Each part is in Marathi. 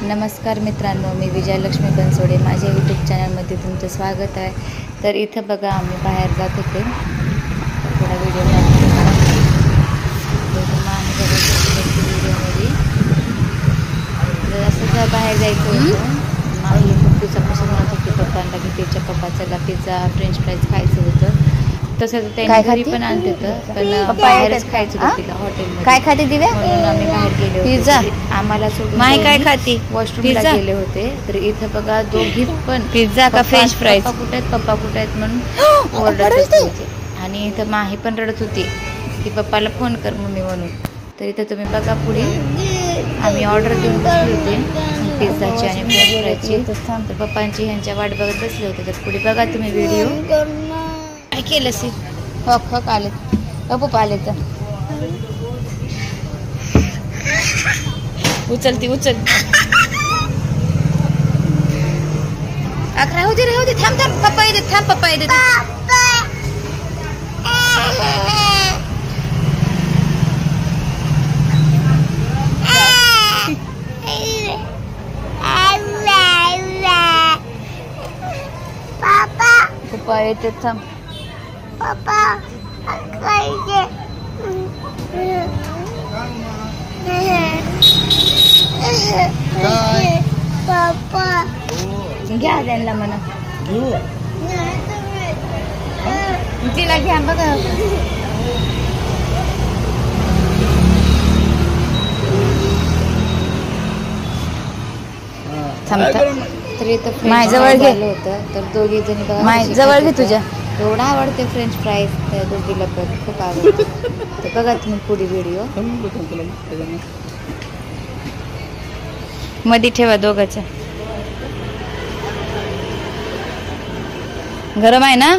नमस्कार मित्रांनो, मी विजयलक्ष्मी बनसोडे. माझ्या यूट्यूब चॅनलमध्ये तुमचं स्वागत आहे. तर इथं बघा आम्ही बाहेर जात होते. थोडा व्हिडिओ व्हिडिओमध्ये जर असं जर बाहेर जायचं होतं, माझी खूप दिवसापासून म्हणत होती पप्पांना की त्याच्या पप्पाच्याला पिझ्झा फ्रेंच फ्राईज खायचं होतं. तसं त्यांनी घरी पण आणते होतं, पण बाहेरच खायचं होतं तिला हॉटेलमध्ये. काय खाते दिव्या? म्हणून आम्ही बाहेर गेले होते. पिझ्झा आम्हाला सोडून माय काय खाती? वॉशरूमला गेले होते. तर इथं बघा दोघी पण पिझ्झा का फ्रेंच फ्राईज? पप्पा कुठे आहेत म्हणून ओरडत होते. आणि इथं माही पण रडत होती की पप्पाला फोन कर मम्मी म्हणून. तर इथं तुम्ही बघा पुढे आम्ही ऑर्डर देऊन बसले होते पिझ्झाची आणि फ्रेंच फ्राईजची. तर पप्पांची ह्यांच्या वाट बघत बसले होते. तर पुढे बघा तुम्ही व्हिडिओ. काय केलं सी? हक आले पप्पा आले तर उचलती राहू दे थांब पप्पा येते पप्पा येते थांब घ्या त्यांना म्हणा तिला घ्या बघा. तर इथं माझ्याजवळ घे होतं. तर दोघी जणी बघा माझ्याजवळ घे तुझ्या. एवढा आवडते फ्रेंच फ्राईज त्या दोघीला पण खूप आवडते. तर बघा तुम्ही पुढे व्हिडिओ मध्ये ठेवा दोघांच्या. गरम आहे ना?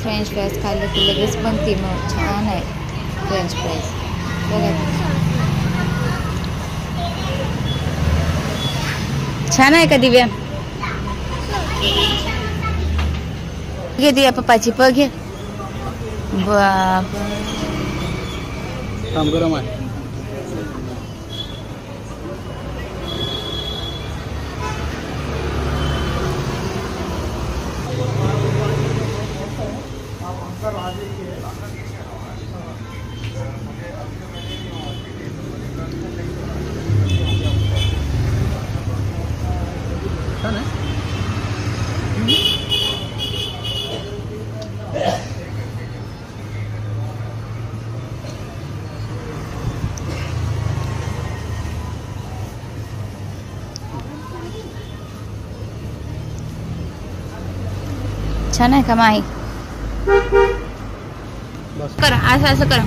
फ्रेंच फ्राईज खाल्लं की लगेच बनते. मग छान आहे फ्रेंच फ्राईज. बघा छान आहे का दिव्या? घे दिया पप्पाची घे. बाप गरम आहे. छान आहे का माही? कर असं कर,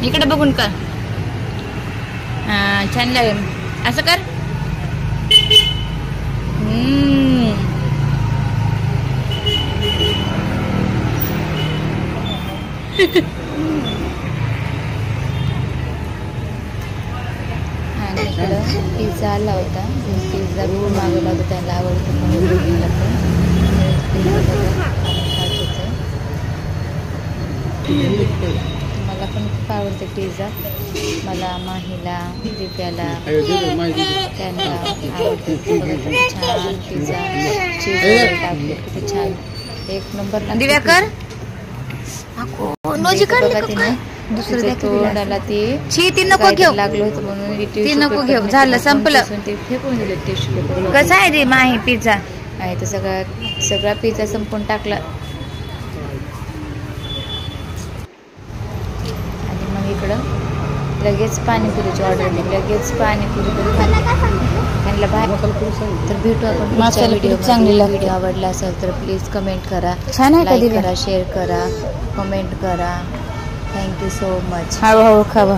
इकडे बघून कर. छान लागेल असं कर. आणि इकडं पिझ्झा आला होता. पिझ्झा खूप मागवला होता, त्याला आवडतं म्हणून मला पण खूप आवडते पिझ्झा. मला माहीला दिव्याला त्यांना आवडते. छान पिझ्झा चीज टाकले किती छान एक नंबर. दिव्या कर दुसरं तोंडाला ती नको घेऊ लागलं होतं म्हणून ती नको घेऊ. झालं संपलं. ते फेकून दिले टिश्यू पेपर. कसा आहे रे माही पिझ्झा? आहे तर सगळा पिझ्झा संपून टाकला. आणि मग इकडं लगेच पाणीपुरीची ऑर्डर दिली. लगेच पाणीपुरी त्यांना बाहेर. तर भेटू आपण पुढच्या व्हिडिओ. व्हिडिओ आवडला असेल तर प्लीज कमेंट करा, लाईक करा, शेअर करा, कमेंट करा. Thank you so much. हळूहळू खावा.